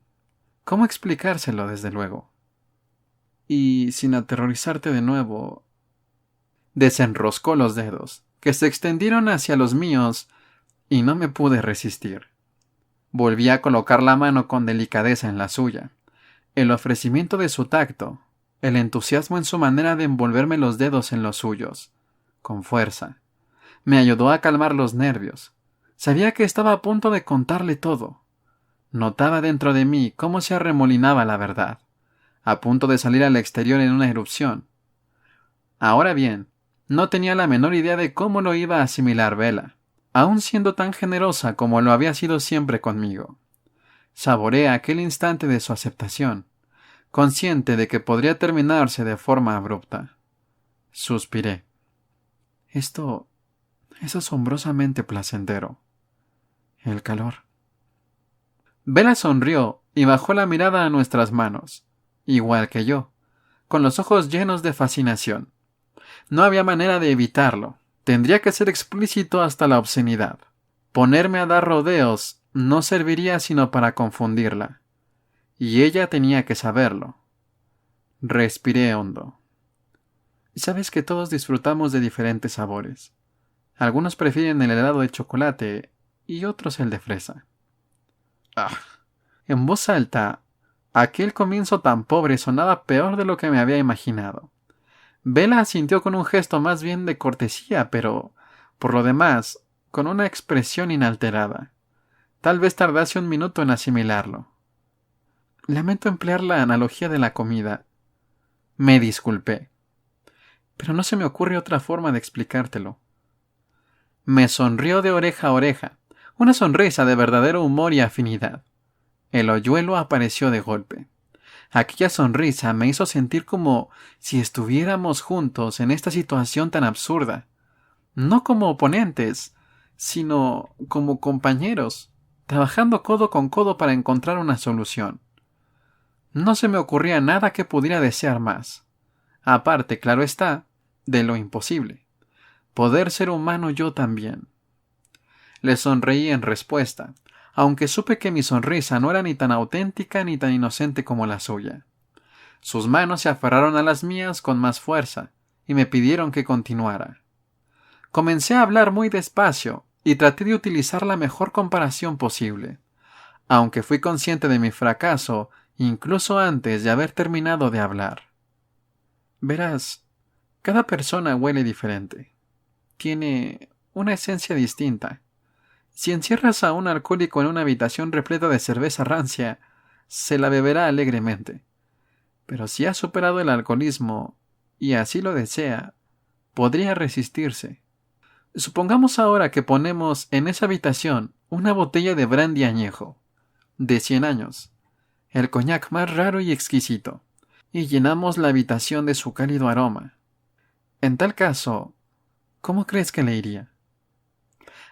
A: ¿Cómo explicárselo, desde luego? Y, sin aterrorizarte de nuevo, desenroscó los dedos, que se extendieron hacia los míos, y no me pude resistir. Volví a colocar la mano con delicadeza en la suya. El ofrecimiento de su tacto, el entusiasmo en su manera de envolverme los dedos en los suyos, con fuerza, me ayudó a calmar los nervios. Sabía que estaba a punto de contarle todo. Notaba dentro de mí cómo se arremolinaba la verdad, a punto de salir al exterior en una erupción. Ahora bien, no tenía la menor idea de cómo lo iba a asimilar Bella, aun siendo tan generosa como lo había sido siempre conmigo. Saboreé aquel instante de su aceptación, consciente de que podría terminarse de forma abrupta. Suspiré. Esto es asombrosamente placentero. El calor. Bella sonrió y bajó la mirada a nuestras manos, igual que yo, con los ojos llenos de fascinación. No había manera de evitarlo. Tendría que ser explícito hasta la obscenidad. Ponerme a dar rodeos no serviría sino para confundirla. Y ella tenía que saberlo. Respiré hondo. Sabes que todos disfrutamos de diferentes sabores. Algunos prefieren el helado de chocolate y otros el de fresa. En voz alta, aquel comienzo tan pobre sonaba peor de lo que me había imaginado. Bella asintió con un gesto más bien de cortesía, pero, por lo demás, con una expresión inalterada. Tal vez tardase un minuto en asimilarlo. Lamento emplear la analogía de la comida. Me disculpé. Pero no se me ocurre otra forma de explicártelo. Me sonrió de oreja a oreja, una sonrisa de verdadero humor y afinidad. El hoyuelo apareció de golpe. Aquella sonrisa me hizo sentir como si estuviéramos juntos en esta situación tan absurda. No como oponentes, sino como compañeros, trabajando codo con codo para encontrar una solución. No se me ocurría nada que pudiera desear más. Aparte, claro está, de lo imposible. Poder ser humano yo también. Le sonreí en respuesta, aunque supe que mi sonrisa no era ni tan auténtica ni tan inocente como la suya. Sus manos se aferraron a las mías con más fuerza y me pidieron que continuara. Comencé a hablar muy despacio y traté de utilizar la mejor comparación posible, aunque fui consciente de mi fracaso incluso antes de haber terminado de hablar. Verás, cada persona huele diferente. Tiene una esencia distinta. Si encierras a un alcohólico en una habitación repleta de cerveza rancia, se la beberá alegremente. Pero si ha superado el alcoholismo, y así lo desea, podría resistirse. Supongamos ahora que ponemos en esa habitación una botella de brandy añejo, de 100 años, el coñac más raro y exquisito, y llenamos la habitación de su cálido aroma. En tal caso, ¿cómo crees que le iría?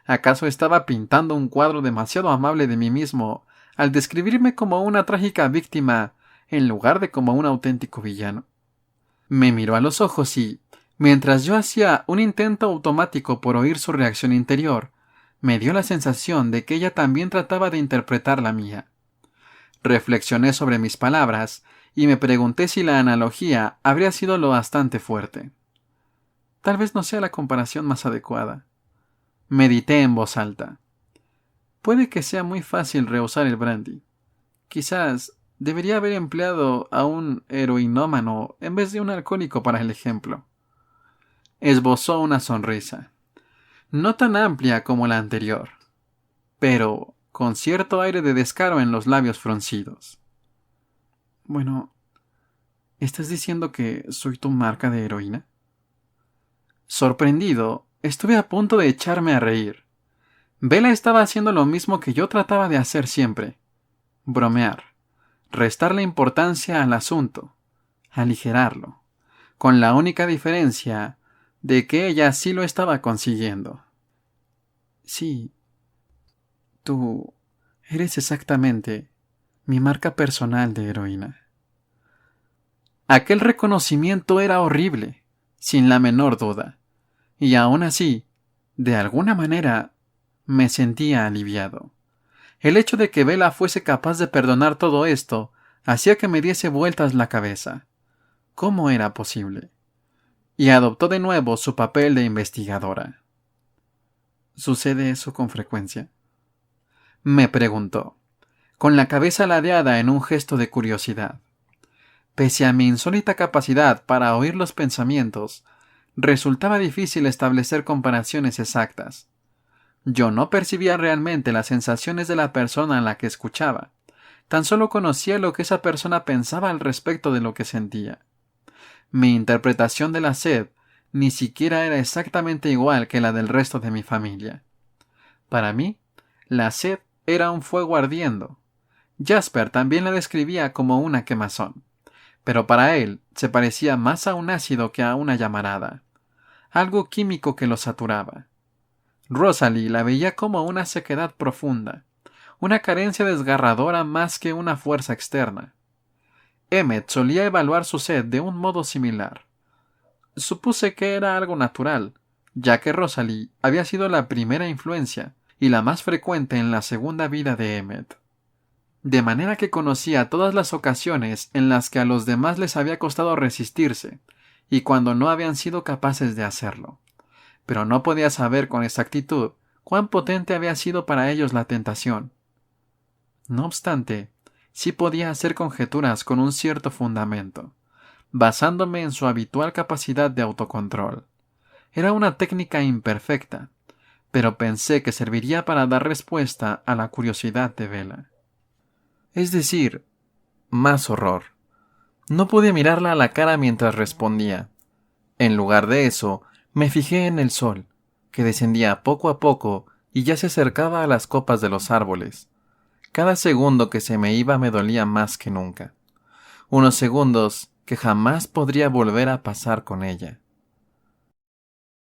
A: ¿Acaso estaba pintando un cuadro demasiado amable de mí mismo al describirme como una trágica víctima en lugar de como un auténtico villano? Me miró a los ojos y, mientras yo hacía un intento automático por oír su reacción interior, me dio la sensación de que ella también trataba de interpretar la mía. Reflexioné sobre mis palabras y me pregunté si la analogía habría sido lo bastante fuerte. Tal vez no sea la comparación más adecuada. Medité en voz alta. Puede que sea muy fácil rehusar el brandy. Quizás debería haber empleado a un heroinómano en vez de un alcohólico para el ejemplo. Esbozó una sonrisa, no tan amplia como la anterior, pero con cierto aire de descaro en los labios fruncidos. Bueno, ¿estás diciendo que soy tu marca de heroína? Sorprendido, estuve a punto de echarme a reír. Bella estaba haciendo lo mismo que yo trataba de hacer siempre: bromear, restarle importancia al asunto, aligerarlo, con la única diferencia de que ella sí lo estaba consiguiendo. Sí, tú eres exactamente mi marca personal de heroína. Aquel reconocimiento era horrible, sin la menor duda, y aún así, de alguna manera, me sentía aliviado. El hecho de que Bella fuese capaz de perdonar todo esto hacía que me diese vueltas la cabeza. ¿Cómo era posible? Y adoptó de nuevo su papel de investigadora. ¿Sucede eso con frecuencia?, me preguntó, con la cabeza ladeada en un gesto de curiosidad. Pese a mi insólita capacidad para oír los pensamientos, resultaba difícil establecer comparaciones exactas. Yo no percibía realmente las sensaciones de la persona a la que escuchaba, tan solo conocía lo que esa persona pensaba al respecto de lo que sentía. Mi interpretación de la sed ni siquiera era exactamente igual que la del resto de mi familia. Para mí, la sed era un fuego ardiendo. Jasper también la describía como una quemazón, pero para él se parecía más a un ácido que a una llamarada, algo químico que lo saturaba. Rosalie la veía como una sequedad profunda, una carencia desgarradora más que una fuerza externa. Emmett solía evaluar su sed de un modo similar. Supuse que era algo natural, ya que Rosalie había sido la primera influencia y la más frecuente en la segunda vida de Emmett. De manera que conocía todas las ocasiones en las que a los demás les había costado resistirse, y cuando no habían sido capaces de hacerlo. Pero no podía saber con exactitud cuán potente había sido para ellos la tentación. No obstante, sí podía hacer conjeturas con un cierto fundamento, basándome en su habitual capacidad de autocontrol. Era una técnica imperfecta, pero pensé que serviría para dar respuesta a la curiosidad de Bella. Es decir, más horror. No pude mirarla a la cara mientras respondía. En lugar de eso, me fijé en el sol, que descendía poco a poco y ya se acercaba a las copas de los árboles. Cada segundo que se me iba me dolía más que nunca. Unos segundos que jamás podría volver a pasar con ella.